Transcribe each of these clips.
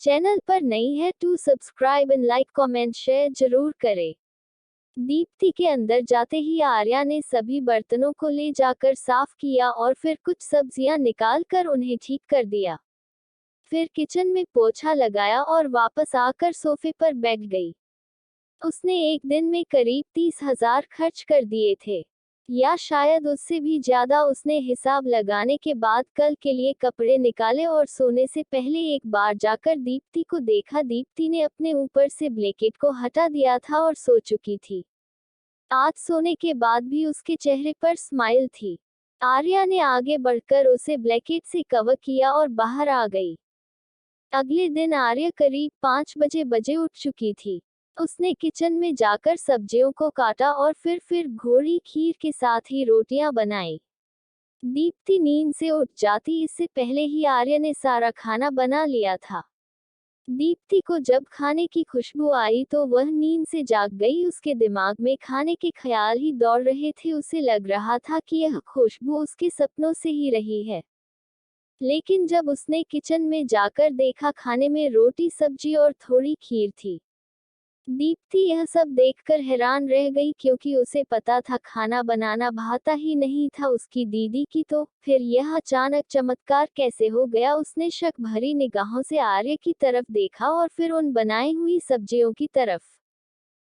Channel पर नई है to subscribe and like comment share जरूर करें। दीप्ति के अंदर जाते ही आर्या ने सभी बर्तनों को ले जाकर साफ किया और फिर कुछ सब्जियां निकाल कर उन्हें ठीक कर दिया। फिर किचन में पोछा लगाया और वापस आकर सोफे पर बैठ गई। उसने एक दिन में करीब 30,000 खर्च कर दिए थे, या शायद उससे भी ज्यादा। उसने हिसाब लगाने के बाद कल के लिए कपड़े निकाले और सोने से पहले एक बार जाकर दीप्ति को देखा। दीप्ति ने अपने ऊपर से ब्लैंकेट को हटा दिया था और सो चुकी थी। आज सोने के बाद भी उसके चेहरे पर स्माइल थी। आर्या ने आगे बढ़कर उसे ब्लैंकेट से कवर किया और बाहर आ गई। अगले दिन आर्या करीब 5 बजे उठ चुकी थी। उसने किचन में जाकर सब्जियों को काटा और फिर घोड़ी खीर के साथ ही रोटियां बनाई। दीप्ति नींद से उठ जाती, इससे पहले ही आर्या ने सारा खाना बना लिया था। दीप्ति को जब खाने की खुशबू आई तो वह नींद से जाग गई। उसके दिमाग में खाने के ख्याल ही दौड़ रहे थे। उसे लग रहा था कि यह खुशबू उसके सपनों से ही रही है। लेकिन जब उसने किचन में जाकर देखा, खाने में रोटी सब्जी और थोड़ी खीर थी। दीप्ति यह सब देखकर हैरान रह गई, क्योंकि उसे पता था खाना बनाना भाता ही नहीं था उसकी दीदी की। तो फिर यह अचानक चमत्कार कैसे हो गया? उसने शक भरी निगाहों से आर्य की तरफ देखा और फिर उन बनाई हुई सब्जियों की तरफ।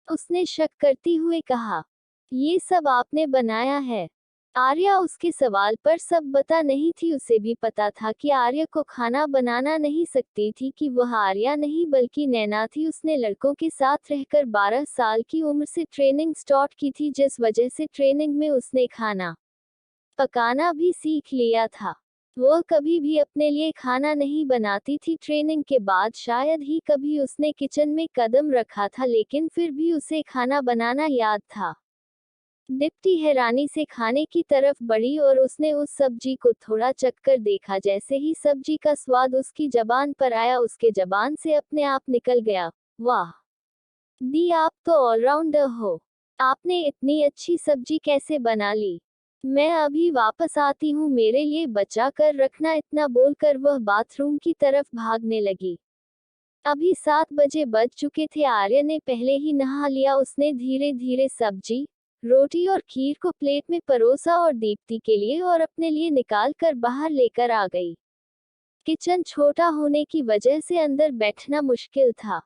उसने शक करती हुए कहा, ये सब आपने बनाया है? आर्या उसके सवाल पर सब बता नहीं थी। उसे भी पता था कि आर्या को खाना बनाना नहीं सकती थी, कि वह आर्या नहीं बल्कि नैना थी। उसने लड़कों के साथ रहकर 12 साल की उम्र से ट्रेनिंग स्टार्ट की थी, जिस वजह से ट्रेनिंग में उसने खाना पकाना भी सीख लिया था। वह कभी भी अपने लिए खाना नहीं बनाती थी। ट्रेनिंग के बाद शायद ही कभी उसने किचन में कदम रखा था, लेकिन फिर भी उसे खाना बनाना याद था। दीप्ति हैरानी से खाने की तरफ बढ़ी और उसने उस सब्जी को थोड़ा चखकर देखा। जैसे ही सब्जी का स्वाद उसकी जबान पर आया, उसके जबान से अपने आप निकल गया, वाह दी, आप तो ऑलराउंडर हो। आपने इतनी अच्छी सब्जी कैसे बना ली? मैं अभी वापस आती हूँ, मेरे लिए बचा कर रखना। इतना बोलकर वह बाथरूम की तरफ भागने लगी। अभी 7 बजे बज चुके थे। आर्य ने पहले ही नहा लिया। उसने धीरे धीरे सब्जी, रोटी और खीर को प्लेट में परोसा और दीप्ति के लिए और अपने लिए निकाल कर बाहर लेकर आ गई। किचन छोटा होने की वजह से अंदर बैठना मुश्किल था।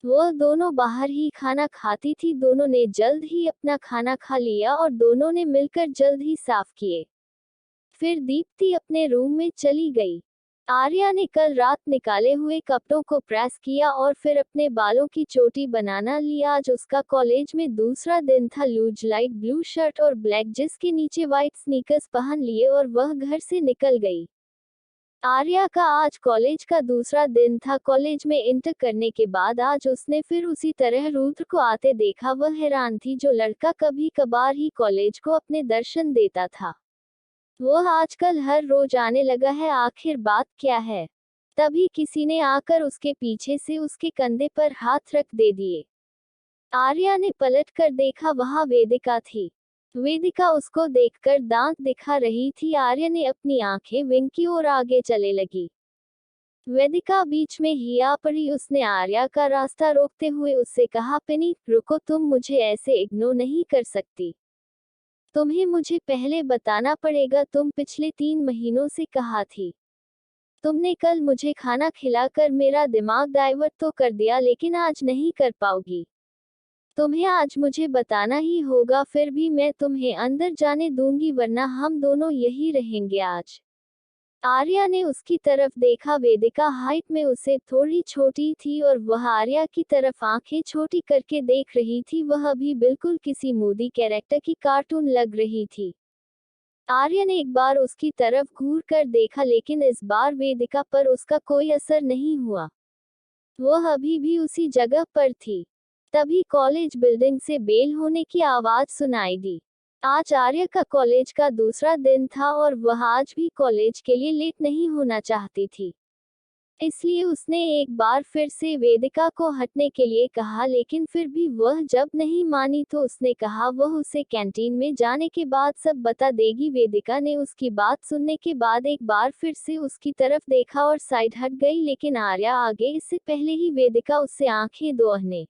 वह दोनों बाहर ही खाना खाती थी। दोनों ने जल्द ही अपना खाना खा लिया और दोनों ने मिलकर जल्द ही साफ किए। फिर दीप्ति अपने रूम में चली गई। आर्या ने कल रात निकाले हुए कपड़ों को प्रेस किया और फिर अपने बालों की चोटी बनाना ली। आज उसका कॉलेज में दूसरा दिन था। लूज लाइट ब्लू शर्ट और ब्लैक जिसके नीचे व्हाइट स्नीकर्स पहन लिए और वह घर से निकल गई। आर्या का आज कॉलेज का दूसरा दिन था। कॉलेज में इंटर करने के बाद आज उसने फिर उसी तरह रुद्र को आते देखा। वह हैरान थी, जो लड़का कभी कभार ही कॉलेज को अपने दर्शन देता था, वह आजकल हर रोज आने लगा है। आखिर बात क्या है? तभी किसी ने आकर उसके पीछे से उसके कंधे पर हाथ रख दे दिए। आर्या ने पलट कर देखा, वहां वेदिका थी। वेदिका उसको देखकर दांत दिखा रही थी। आर्या ने अपनी आंखें विंग की ओर आगे चले लगी। वेदिका बीच में ही आ पड़ी। उसने आर्या का रास्ता रोकते हुए उससे कहा, पिनी रुको, तुम मुझे ऐसे इग्नोर नहीं कर सकती। तुम्हें मुझे पहले बताना पड़ेगा। तुम पिछले 3 महीनों से कहा थी। तुमने कल मुझे खाना खिलाकर मेरा दिमाग डाइवर्ट तो कर दिया, लेकिन आज नहीं कर पाओगी। तुम्हें आज मुझे बताना ही होगा, फिर भी मैं तुम्हें अंदर जाने दूंगी, वरना हम दोनों यही रहेंगे आज। आर्या ने उसकी तरफ देखा। वेदिका हाइट में उससे थोड़ी छोटी थी और वह आर्या की तरफ आंखें छोटी करके देख रही थी। वह अभी बिल्कुल किसी मूडी कैरेक्टर की कार्टून लग रही थी। आर्या ने एक बार उसकी तरफ घूर कर देखा, लेकिन इस बार वेदिका पर उसका कोई असर नहीं हुआ। वह अभी भी उसी जगह पर थी। तभी कॉलेज बिल्डिंग से बेल होने की आवाज सुनाई दी। आज आर्या का कॉलेज का दूसरा दिन था और वह आज भी कॉलेज के लिए लेट नहीं होना चाहती थी। इसलिए उसने एक बार फिर से वेदिका को हटने के लिए कहा, लेकिन फिर भी वह जब नहीं मानी तो उसने कहा वह उसे कैंटीन में जाने के बाद सब बता देगी। वेदिका ने उसकी बात सुनने के बाद एक बार फिर से उसकी तरफ देखा और साइड हट गई, लेकिन आर्या आगे इससे पहले ही वेदिका उससे आंखें दोहने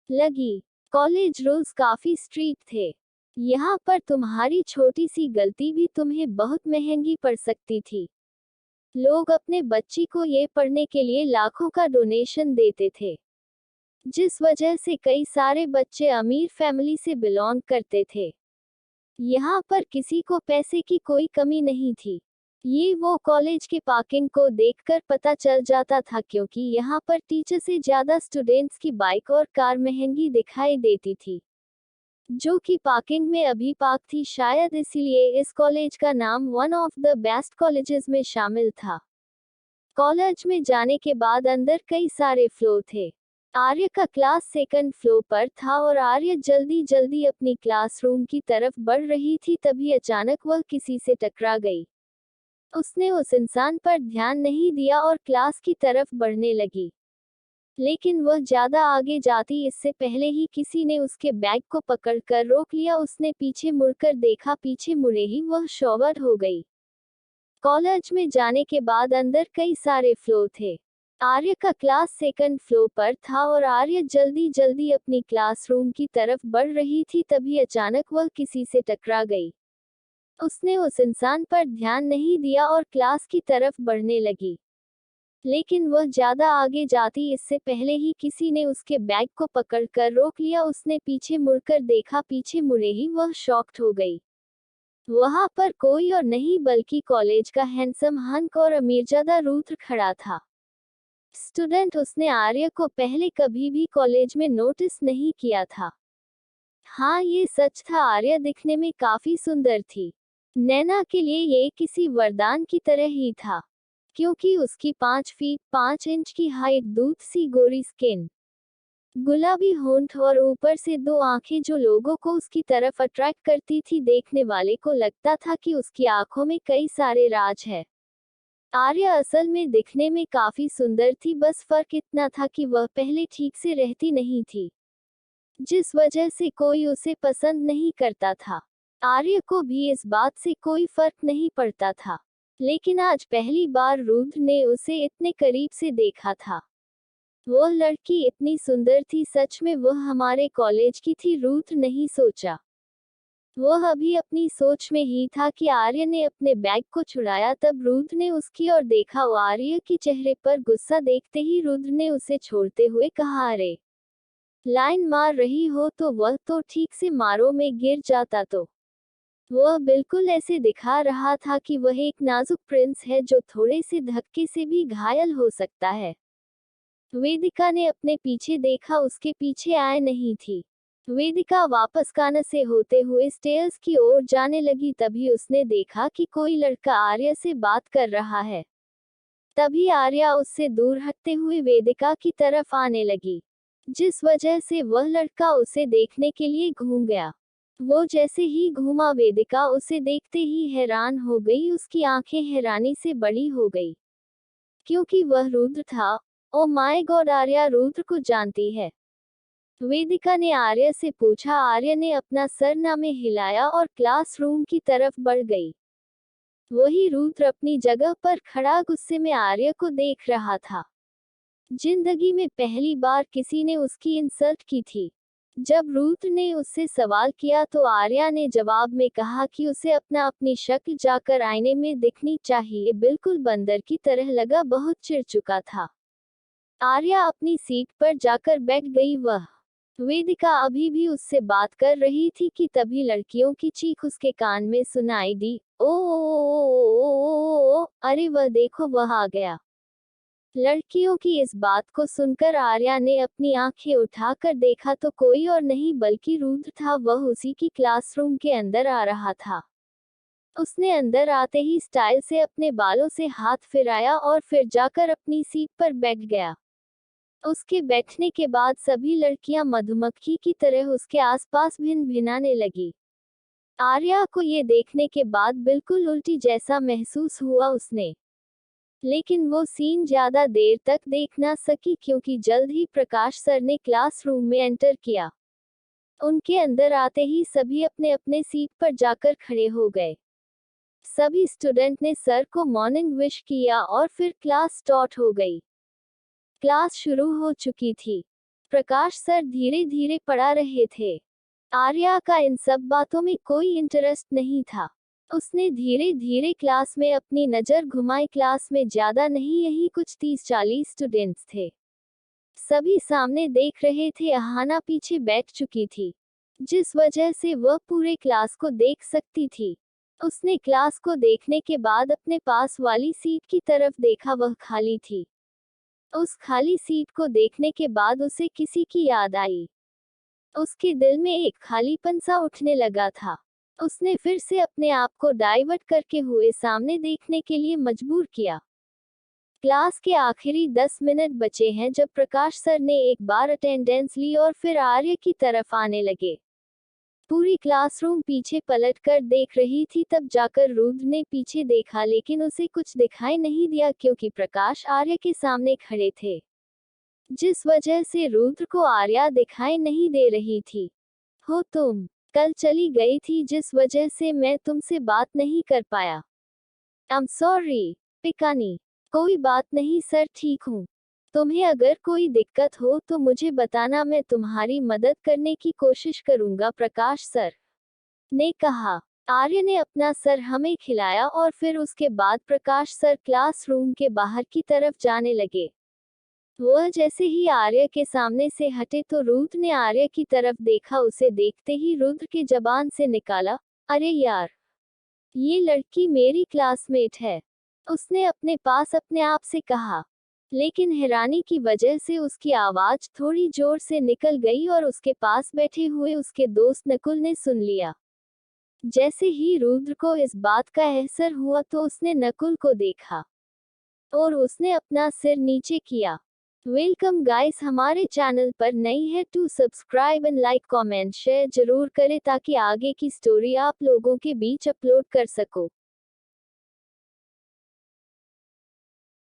लगी। कॉलेज रूल्स काफी स्ट्रिक्ट थे। यहाँ पर तुम्हारी छोटी सी गलती भी तुम्हें बहुत महंगी पड़ सकती थी। लोग अपने बच्ची को ये पढ़ने के लिए लाखों का डोनेशन देते थे, जिस वजह से कई सारे बच्चे अमीर फैमिली से बिलोंग करते थे। यहाँ पर किसी को पैसे की कोई कमी नहीं थी। ये वो कॉलेज के पार्किंग को देखकर पता चल जाता था, क्योंकि यहाँ पर टीचर से ज्यादा स्टूडेंट्स की बाइक और कार महंगी दिखाई देती थी, जो कि पार्किंग में अभी पार्क थी। शायद इसीलिए इस कॉलेज का नाम one of the best colleges में शामिल था। कॉलेज में जाने के बाद अंदर कई सारे फ्लोर थे। आर्य का क्लास सेकंड फ्लोर पर था और आर्य जल्दी जल्दी अपनी क्लासरूम की तरफ बढ़ रही थी, तभी अचानक वह किसी से टकरा गई। उसने उस इंसान पर ध्यान नहीं दिया और क्लास की तरफ बढ़ने लगी, लेकिन वह ज्यादा आगे जाती इससे पहले ही किसी ने उसके बैग को पकड़कर रोक लिया। उसने पीछे मुड़कर देखा, पीछे मुड़े ही वह शॉवर हो गई। कॉलेज में जाने के बाद अंदर कई सारे फ्लोर थे। आर्य का क्लास सेकंड फ्लोर पर था और आर्य जल्दी जल्दी अपनी क्लासरूम की तरफ बढ़ रही थी, तभी अचानक वह किसी से टकरा गई। उसने उस इंसान पर ध्यान नहीं दिया और क्लास की तरफ बढ़ने लगी, लेकिन वह ज्यादा आगे जाती इससे पहले ही किसी ने उसके बैग को पकड़कर रोक लिया। उसने पीछे मुड़कर देखा, पीछे मुड़े ही वह शॉक्ड हो गई। वहां पर कोई और नहीं बल्कि कॉलेज का हैंडसम हंक और अमीरजादा रुद्र खड़ा था। स्टूडेंट, उसने आर्य को पहले कभी भी कॉलेज में नोटिस नहीं किया था। हाँ, ये सच था, आर्य दिखने में काफी सुंदर थी। नैना के लिए ये किसी वरदान की तरह ही था, क्योंकि उसकी 5 फीट 5 इंच की हाइट, दूध सी गोरी स्किन, गुलाबी होंठ और ऊपर से 2 आंखें जो लोगों को उसकी तरफ अट्रैक्ट करती थी। देखने वाले को लगता था कि उसकी आंखों में कई सारे राज है। आर्य असल में दिखने में काफी सुंदर थी, बस फर्क इतना था कि वह पहले ठीक से रहती नहीं थी, जिस वजह से कोई उसे पसंद नहीं करता था। आर्य को भी इस बात से कोई फर्क नहीं पड़ता था, लेकिन आज पहली बार रुद्र ने उसे इतने करीब से देखा था। वह लड़की इतनी सुंदर थी, सच में वह हमारे कॉलेज की थी, रुद्र नहीं सोचा। वह अभी अपनी सोच में ही था कि आर्य ने अपने बैग को छुड़ाया। तब रुद्र ने उसकी ओर देखा। आर्य के चेहरे पर गुस्सा देखते ही रुद्र ने उसे छोड़ते हुए कहा, अरे, लाइन मार रही हो तो वह तो ठीक से मारो, में गिर जाता तो। वह बिल्कुल ऐसे दिखा रहा था कि वह एक नाजुक प्रिंस है जो थोड़े से धक्के से भी घायल हो सकता है। वेदिका ने अपने पीछे देखा, उसके पीछे आए नहीं थी। वेदिका वापस कान से होते हुए स्टेयर्स की ओर जाने लगी, तभी उसने देखा कि कोई लड़का आर्या से बात कर रहा है। तभी आर्या उससे दूर हटते हुए वेदिका की तरफ आने लगी, जिस वजह से वह लड़का उसे देखने के लिए घूम गया। वो जैसे ही घूमा, वेदिका उसे देखते ही हैरान हो गई। उसकी आंखें हैरानी से बड़ी हो गई, क्योंकि वह रुद्र था। Oh my God, Arya Rudra को जानती है। वेदिका ने आर्य से पूछा। आर्य ने अपना सर ना में हिलाया और क्लासरूम की तरफ बढ़ गई। वही रुद्र अपनी जगह पर खड़ा गुस्से में आर्य को देख रहा था। जिंदगी में पहली बार किसी ने उसकी इंसल्ट की थी। जब रुद्र ने उससे सवाल किया तो आर्या ने जवाब में कहा कि उसे अपनी शक्ल जाकर आईने में दिखनी चाहिए। बिल्कुल बंदर की तरह लगा, बहुत चिढ़ चुका था। आर्या अपनी सीट पर जाकर बैठ गई। वह वेदिका अभी भी उससे बात कर रही थी कि तभी लड़कियों की चीख उसके कान में सुनाई दी। ओ, अरे वह देखो, वह आ गया। लड़कियों की इस बात को सुनकर आर्या ने अपनी आंखें उठाकर देखा तो कोई और नहीं बल्कि रुद्र था। वह उसी की क्लासरूम के अंदर आ रहा था। उसने अंदर आते ही स्टाइल से अपने बालों से हाथ फिराया और फिर जाकर अपनी सीट पर बैठ गया। उसके बैठने के बाद सभी लड़कियां मधुमक्खी की तरह उसके आसपास भिन भिनाने लगी। आर्या को ये देखने के बाद बिल्कुल उल्टी जैसा महसूस हुआ। उसने लेकिन वो सीन ज्यादा देर तक देख ना सकी क्योंकि जल्द ही प्रकाश सर ने क्लासरूम में एंटर किया। उनके अंदर आते ही सभी अपने अपने सीट पर जाकर खड़े हो गए। सभी स्टूडेंट ने सर को मॉर्निंग विश किया और फिर क्लास स्टार्ट हो गई। क्लास शुरू हो चुकी थी। प्रकाश सर धीरे धीरे पढ़ा रहे थे। आर्या का इन सब बातों में कोई इंटरेस्ट नहीं था। उसने धीरे धीरे क्लास में अपनी नजर घुमाई। क्लास में ज्यादा नहीं, यही कुछ 30-40 स्टूडेंट्स थे। सभी सामने देख रहे थे। अहाना पीछे बैठ चुकी थी, जिस वजह से वह पूरे क्लास को देख सकती थी। उसने क्लास को देखने के बाद अपने पास वाली सीट की तरफ देखा, वह खाली थी। उस खाली सीट को देखने के बाद उसे किसी की याद आई। उसके दिल में एक खालीपन सा उठने लगा था। उसने फिर से अपने आप को डाइवर्ट करके हुए सामने देखने के लिए मजबूर किया। क्लास के आखिरी 10 मिनट बचे हैं जब प्रकाश सर ने एक बार अटेंडेंस ली और फिर आर्य की तरफ आने लगे। पूरी क्लासरूम पीछे पलट कर देख रही थी। तब जाकर रुद्र ने पीछे देखा, लेकिन उसे कुछ दिखाई नहीं दिया क्योंकि प्रकाश आर्य के सामने खड़े थे, जिस वजह से रुद्र को आर्या दिखाई नहीं दे रही थी। हो तुम कल चली गई थी, जिस वजह से मैं तुमसे बात नहीं कर पाया। आई एम सॉरी पिकानी। कोई बात नहीं सर, ठीक हूँ। तुम्हें अगर कोई दिक्कत हो तो मुझे बताना, मैं तुम्हारी मदद करने की कोशिश करूंगा, प्रकाश सर ने कहा। आर्य ने अपना सर हमें खिलाया और फिर उसके बाद प्रकाश सर क्लासरूम के बाहर की तरफ जाने लगे। वह जैसे ही आर्य के सामने से हटे तो रुद्र ने आर्य की तरफ देखा। उसे देखते ही रुद्र के जबान से निकाला, अरे यार, ये लड़की मेरी क्लासमेट है। उसने अपने पास अपने आप से कहा, लेकिन हैरानी की वजह से उसकी आवाज थोड़ी जोर से निकल गई और उसके पास बैठे हुए उसके दोस्त नकुल ने सुन लिया। जैसे ही रुद्र को इस बात का एहसास हुआ तो उसने नकुल को देखा और उसने अपना सिर नीचे किया। वेलकम गाइस, हमारे चैनल पर नई है to subscribe and like comment share जरूर करें ताकि आगे की स्टोरी आप लोगों के बीच अपलोड कर सको।